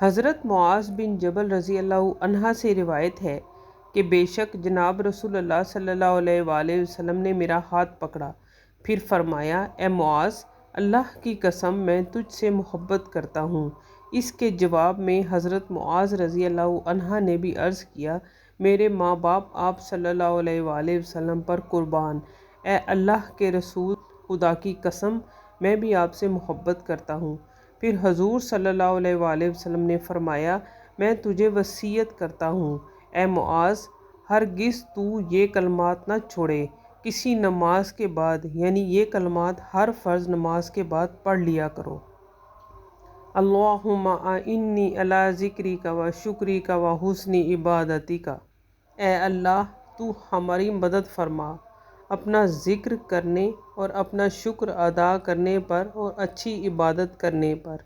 हज़रत मुआज़ बिन जबल रज़ी अल्लाह अन्हा से रिवायत है कि बेशक जनाब रसूलुल्लाह सल्लल्लाहु अलैहि वसल्लम ने मेरा हाथ पकड़ा, फिर फरमाया, ए मुआज़, अल्लाह की कसम मैं तुझसे मोहब्बत करता हूँ। इसके जवाब में हज़रत मुआज़ रज़ी अल्लाह अन्हा ने भी अर्ज़ किया, मेरे माँ बाप आप सल्लल्लाहु अलैहि वसल्लम पर कुर्बान। ए अल्लाह के रसूल, खुदा की कसम मैं भी आपसे मोहब्बत करता हूँ। फिर हजूर सल्लल्लाहु अलैहि वसल्लम ने फरमाया, मैं तुझे वसीयत करता हूँ, ए मुआज़, हरगिज़ तू ये कलमात ना छोड़े किसी नमाज के बाद, यानी ये कलमात हर फ़र्ज़ नमाज के बाद पढ़ लिया करो। अल्लाहुम्मा इन्नी अला ज़िक्रिका व शुक्रिका व हुस्नी इबादतिका। ए अल्लाह, तू हमारी मदद फरमा अपना ज़िक्र करने और अपना शुक्र अदा करने पर और अच्छी इबादत करने पर।